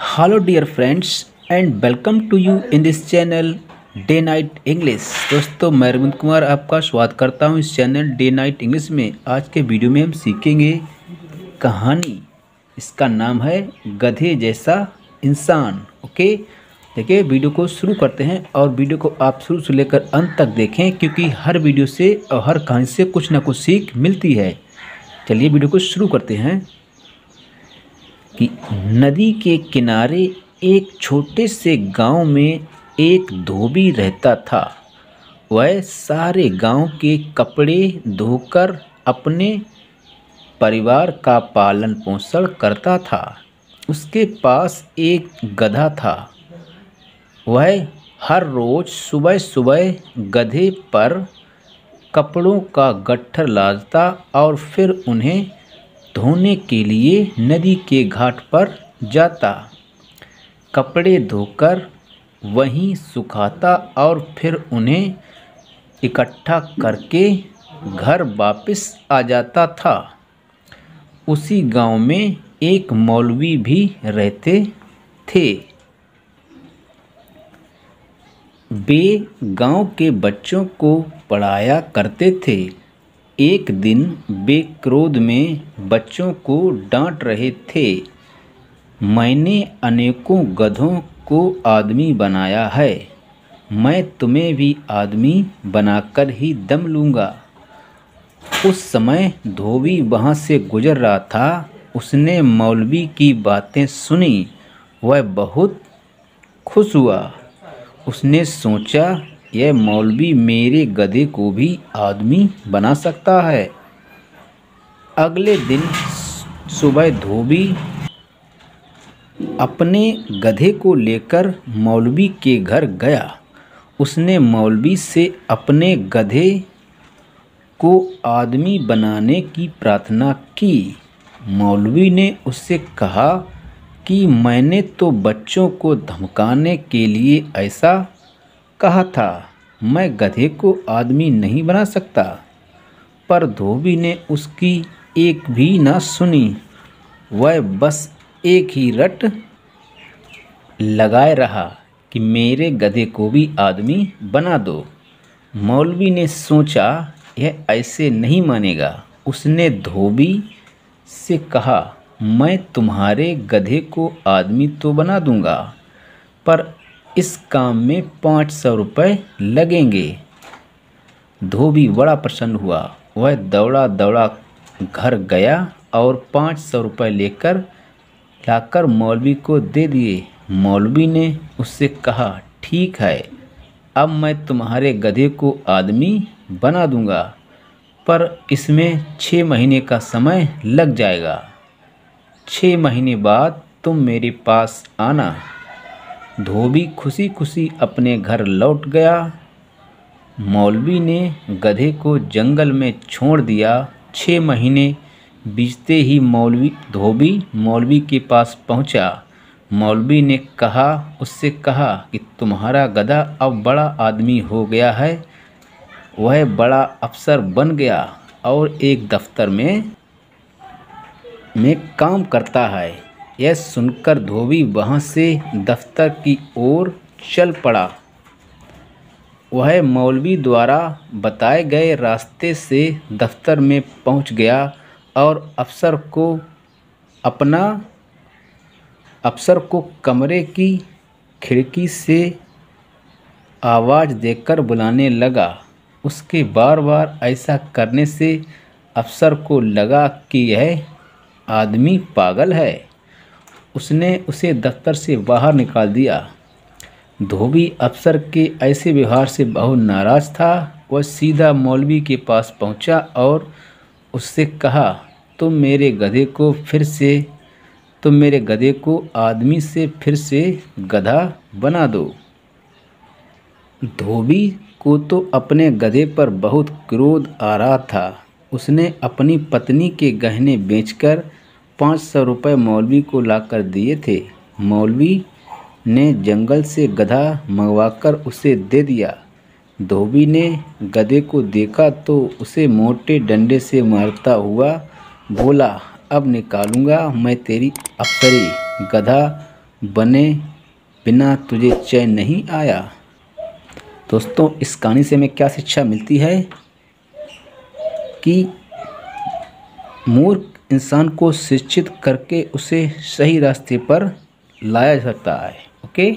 Hello dear friends and welcome to you in this channel day night English. दोस्तों मैं अरविंद कुमार आपका स्वागत करता हूं इस चैनल डे नाइट इंग्लिश में। आज के वीडियो में हम सीखेंगे कहानी। इसका नाम है गधे जैसा इंसान। ओके, देखिए वीडियो को शुरू करते हैं और वीडियो को आप शुरू से लेकर अंत तक देखें क्योंकि हर वीडियो से और हर कहानी से कुछ ना कुछ सीख मिलती है। चलिए वीडियो को शुरू करते हैं। कि नदी के किनारे एक छोटे से गांव में एक धोबी रहता था। वह सारे गांव के कपड़े धोकर अपने परिवार का पालन पोषण करता था। उसके पास एक गधा था। वह हर रोज़ सुबह सुबह गधे पर कपड़ों का गट्ठर लादता और फिर उन्हें धोने के लिए नदी के घाट पर जाता। कपड़े धोकर वहीं सुखाता और फिर उन्हें इकट्ठा करके घर वापस आ जाता था। उसी गांव में एक मौलवी भी रहते थे। वे गांव के बच्चों को पढ़ाया करते थे। एक दिन वे क्रोध में बच्चों को डांट रहे थे। मैंने अनेकों गधों को आदमी बनाया है, मैं तुम्हें भी आदमी बनाकर ही दम लूँगा। उस समय धोबी वहाँ से गुजर रहा था। उसने मौलवी की बातें सुनी। वह बहुत खुश हुआ। उसने सोचा यह मौलवी मेरे गधे को भी आदमी बना सकता है। अगले दिन सुबह धोबी अपने गधे को लेकर मौलवी के घर गया। उसने मौलवी से अपने गधे को आदमी बनाने की प्रार्थना की। मौलवी ने उससे कहा कि मैंने तो बच्चों को धमकाने के लिए ऐसा कहा था, मैं गधे को आदमी नहीं बना सकता। पर धोबी ने उसकी एक भी ना सुनी। वह बस एक ही रट लगाए रहा कि मेरे गधे को भी आदमी बना दो। मौलवी ने सोचा यह ऐसे नहीं मानेगा। उसने धोबी से कहा मैं तुम्हारे गधे को आदमी तो बना दूंगा, पर इस काम में 500 रुपये लगेंगे। धोबी बड़ा प्रसन्न हुआ। वह दौड़ा दौड़ा घर गया और 500 रुपये लेकर लाकर मौलवी को दे दिए। मौलवी ने उससे कहा ठीक है, अब मैं तुम्हारे गधे को आदमी बना दूंगा, पर इसमें 6 महीने का समय लग जाएगा। 6 महीने बाद तुम मेरे पास आना। धोबी खुशी खुशी अपने घर लौट गया। मौलवी ने गधे को जंगल में छोड़ दिया। 6 महीने बीतते ही धोबी मौलवी के पास पहुंचा। मौलवी ने उससे कहा कि तुम्हारा गधा अब बड़ा आदमी हो गया है। वह बड़ा अफसर बन गया और एक दफ्तर में काम करता है। यह सुनकर धोबी वहाँ से दफ्तर की ओर चल पड़ा। वह मौलवी द्वारा बताए गए रास्ते से दफ्तर में पहुँच गया और अफसर को कमरे की खिड़की से आवाज़ देकर बुलाने लगा। उसके बार बार ऐसा करने से अफसर को लगा कि यह आदमी पागल है। उसने उसे दफ्तर से बाहर निकाल दिया। धोबी अफसर के ऐसे व्यवहार से बहुत नाराज़ था। वह सीधा मौलवी के पास पहुंचा और उससे कहा तुम मेरे गधे को आदमी से फिर से गधा बना दो। धोबी को तो अपने गधे पर बहुत क्रोध आ रहा था। उसने अपनी पत्नी के गहने बेचकर 500 रुपये मौलवी को लाकर दिए थे। मौलवी ने जंगल से गधा मंगवाकर उसे दे दिया। धोबी ने गधे को देखा तो उसे मोटे डंडे से मारता हुआ बोला अब निकालूंगा मैं तेरी अफसरी। गधा बने बिना तुझे चैन नहीं आया। दोस्तों, इस कहानी से हमें क्या शिक्षा मिलती है कि मूर्ख इंसान को शिक्षित करके उसे सही रास्ते पर लाया जा सकता है। ओके।